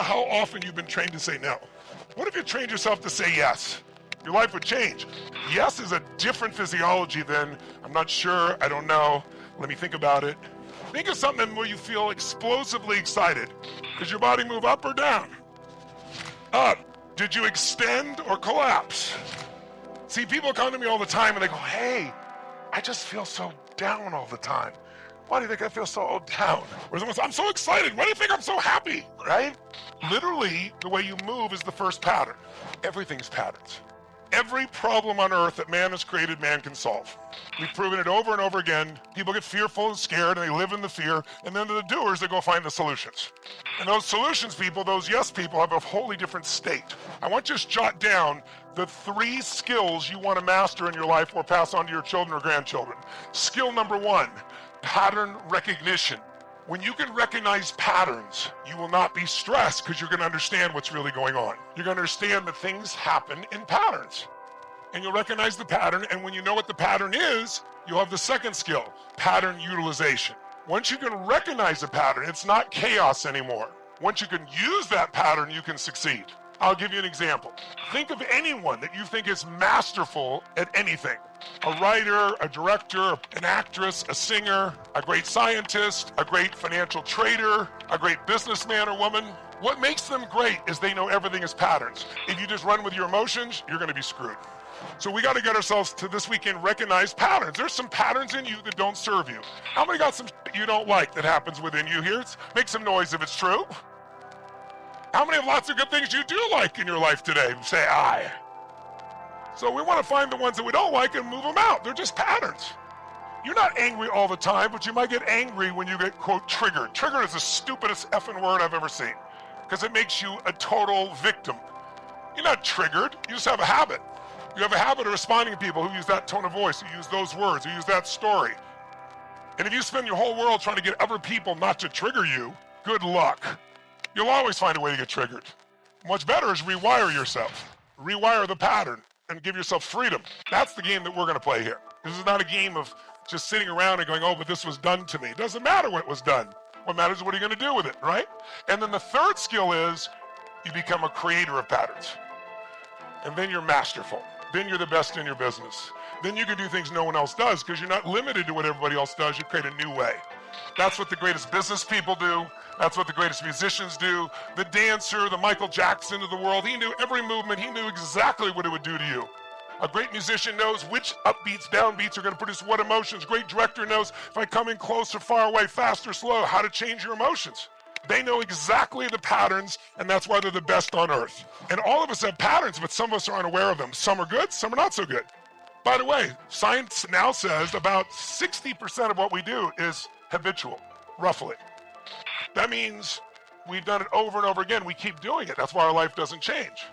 about how often you've been trained to say no. What if you trained yourself to say yes? Your life would change. Yes is a different physiology than, I'm not sure, I don't know, let me think about it. Think of something where you feel explosively excited. Does your body move up or down? Up. Did you extend or collapse? See, people come to me all the time and they go, hey, I just feel so down all the time. Why do you think I feel so down? Or someone says, I'm so excited. Why do you think I'm so happy? Right? Literally, the way you move is the first pattern. Everything's patterns. Every problem on earth that man has created, man can solve. We've proven it over and over again. People get fearful and scared and they live in the fear, and then the doers, they go find the solutions. And those solutions people, those yes people, have a wholly different state. I want you to jot down the 3 skills you want to master in your life or pass on to your children or grandchildren. Skill number 1, pattern recognition. When you can recognize patterns, you will not be stressed because you're going to understand what's really going on. You're going to understand that things happen in patterns. And you'll recognize the pattern, and when you know what the pattern is, you'll have the second skill, pattern utilization. Once you can recognize a pattern, it's not chaos anymore. Once you can use that pattern, you can succeed. I'll give you an example. Think of anyone that you think is masterful at anything. A writer, a director, an actress, a singer, a great scientist, a great financial trader, a great businessman or woman. What makes them great is they know everything is patterns. If you just run with your emotions, you're going to be screwed. So we got to get ourselves to this weekend recognize patterns. There's some patterns in you that don't serve you. How many got some shit you don't like that happens within you here? Make some noise if it's true. How many have lots of good things you do like in your life today? Say aye. So we want to find the ones that we don't like and move them out. They're just patterns. You're not angry all the time, but you might get angry when you get, quote, triggered. Triggered is the stupidest effing word I've ever seen because it makes you a total victim. You're not triggered. You just have a habit. You have a habit of responding to people who use that tone of voice, who use those words, who use that story. And if you spend your whole world trying to get other people not to trigger you, good luck. You'll always find a way to get triggered. What's better is rewire yourself. Rewire the pattern and give yourself freedom. That's the game that we're going to play here. This is not a game of just sitting around and going, oh, but this was done to me. It doesn't matter what was done. What matters is what are you going to do with it, right? And then the third skill is you become a creator of patterns. And then you're masterful. Then you're the best in your business. Then you can do things no one else does because you're not limited to what everybody else does. You create a new way. That's what the greatest business people do. That's what the greatest musicians do. The dancer, the Michael Jackson of the world, he knew every movement. He knew exactly what it would do to you. A great musician knows which upbeats, downbeats are going to produce what emotions. Great director knows if I come in close or far away, fast or slow, how to change your emotions. They know exactly the patterns, and that's why they're the best on earth. And all of us have patterns, but some of us are unaware of them. Some are good, some are not so good. By the way, science now says about 60% of what we do is habitual, roughly. That means we've done it over and over again. We keep doing it. That's why our life doesn't change.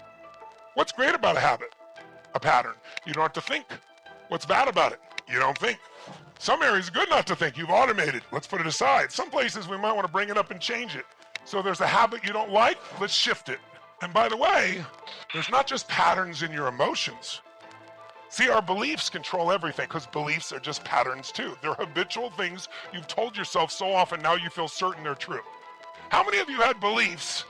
What's great about a habit? A pattern. You don't have to think. What's bad about it? You don't think. Some areas are good not to think. You've automated. Let's put it aside. Some places we might want to bring it up and change it. So there's a habit you don't like. Let's shift it. And by the way, there's not just patterns in your emotions. See, our beliefs control everything because beliefs are just patterns too. They're habitual things you've told yourself so often now you feel certain they're true. How many of you had beliefs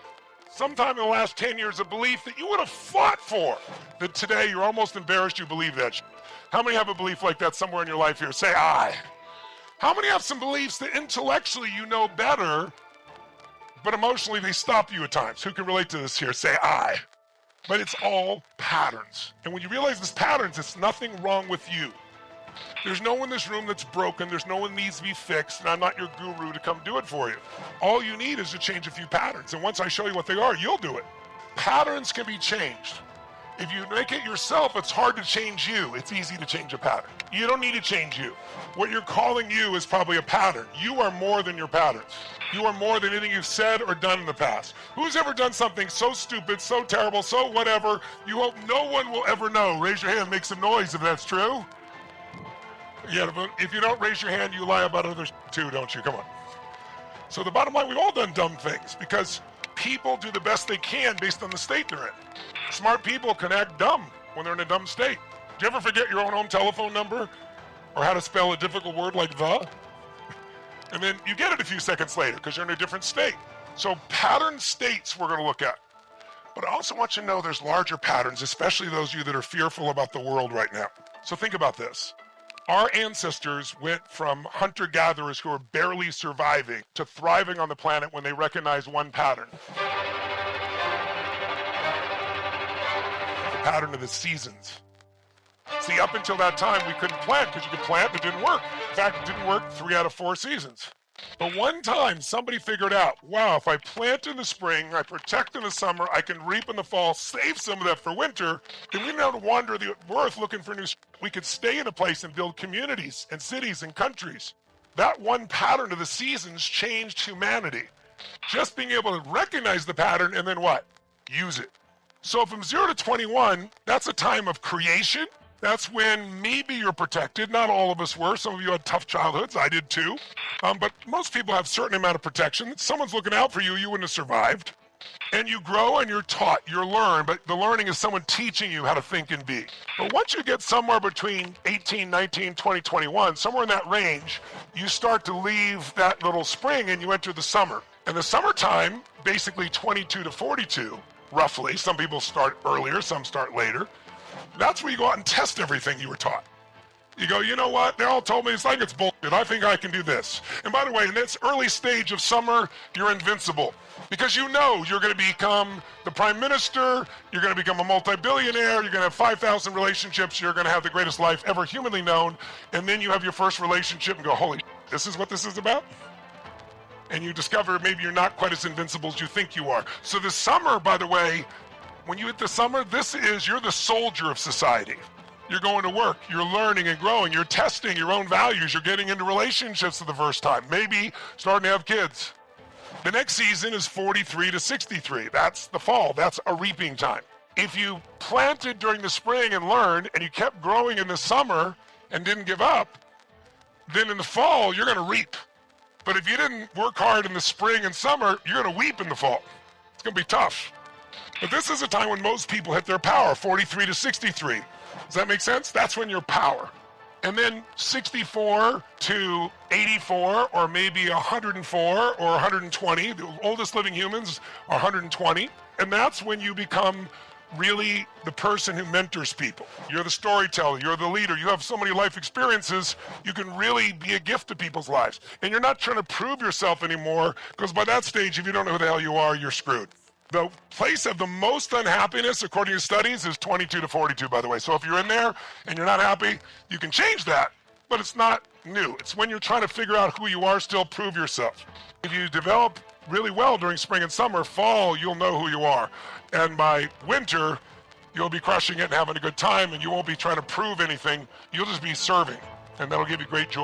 sometime in the last 10 years, a belief that you would have fought for, that today you're almost embarrassed you believe that shit? How many have a belief like that somewhere in your life here? Say aye. How many have some beliefs that intellectually you know better, but emotionally they stop you at times? Who can relate to this here? Say aye. But it's all patterns. And when you realize it's patterns, it's nothing wrong with you. There's no one in this room that's broken. There's no one needs to be fixed. And I'm not your guru to come do it for you. All you need is to change a few patterns. And once I show you what they are, you'll do it. Patterns can be changed. If you make it yourself, it's hard to change you. It's easy to change a pattern. You don't need to change you. What you're calling you is probably a pattern. You are more than your patterns. You are more than anything you've said or done in the past. Who's ever done something so stupid, so terrible, so whatever, you hope no one will ever know? Raise your hand, make some noise if that's true. Yeah, but if you don't raise your hand, you lie about others too, don't you? Come on. So the bottom line, we've all done dumb things because people do the best they can based on the state they're in. Smart people can act dumb when they're in a dumb state. Do you ever forget your own home telephone number or how to spell a difficult word like the? And then you get it a few seconds later because you're in a different state. So pattern states we're going to look at. But I also want you to know there's larger patterns, especially those of you that are fearful about the world right now. So think about this. Our ancestors went from hunter-gatherers who were barely surviving to thriving on the planet when they recognized one pattern. The pattern of the seasons. See, up until that time, we couldn't plant because you could plant, but it didn't work. In fact, it didn't work 3 out of 4 seasons. But one time, somebody figured out, wow, if I plant in the spring, I protect in the summer, I can reap in the fall, save some of that for winter, then we didn't have to wander the earth looking for new. We could stay in a place and build communities and cities and countries. That one pattern of the seasons changed humanity. Just being able to recognize the pattern and then what? Use it. So from 0 to 21, that's a time of creation. That's when maybe you're protected. Not all of us were. Some of you had tough childhoods. I did too. But most people have a certain amount of protection. Someone's looking out for you. You wouldn't have survived. And you grow and you're taught. You learn. But the learning is someone teaching you how to think and be. But once you get somewhere between 18, 19, 20, 21, somewhere in that range, you start to leave that little spring and you enter the summer. And the summertime, basically 22 to 42, roughly. Some people start earlier. Some start later. That's where you go out and test everything you were taught. You go, you know what? They all told me it's like it's bullshit. I think I can do this. And by the way, in this early stage of summer, you're invincible. Because you know you're going to become the prime minister, you're going to become a multi-billionaire, you're going to have 5,000 relationships, you're going to have the greatest life ever humanly known, and then you have your first relationship and go, holy, this is what this is about? And you discover maybe you're not quite as invincible as you think you are. So the summer, by the way, when you hit the summer, you're the soldier of society. You're going to work, you're learning and growing, you're testing your own values, you're getting into relationships for the first time, maybe starting to have kids. The next season is 43 to 63. That's the fall, that's a reaping time. If you planted during the spring and learned, and you kept growing in the summer and didn't give up, then in the fall, you're gonna reap. But if you didn't work hard in the spring and summer, you're gonna weep in the fall. It's gonna be tough. But this is a time when most people hit their power, 43 to 63. Does that make sense? That's when you're power. And then 64 to 84, or maybe 104 or 120. The oldest living humans are 120. And that's when you become really the person who mentors people. You're the storyteller, you're the leader, you have so many life experiences, you can really be a gift to people's lives. And you're not trying to prove yourself anymore, because by that stage, if you don't know who the hell you are, you're screwed. The place of the most unhappiness, according to studies, is 22 to 42, by the way. So if you're in there and you're not happy, you can change that, but it's not new. It's when you're trying to figure out who you are, still prove yourself. If you develop really well during spring and summer, fall, you'll know who you are. And by winter, you'll be crushing it and having a good time, and you won't be trying to prove anything. You'll just be serving, and that'll give you great joy.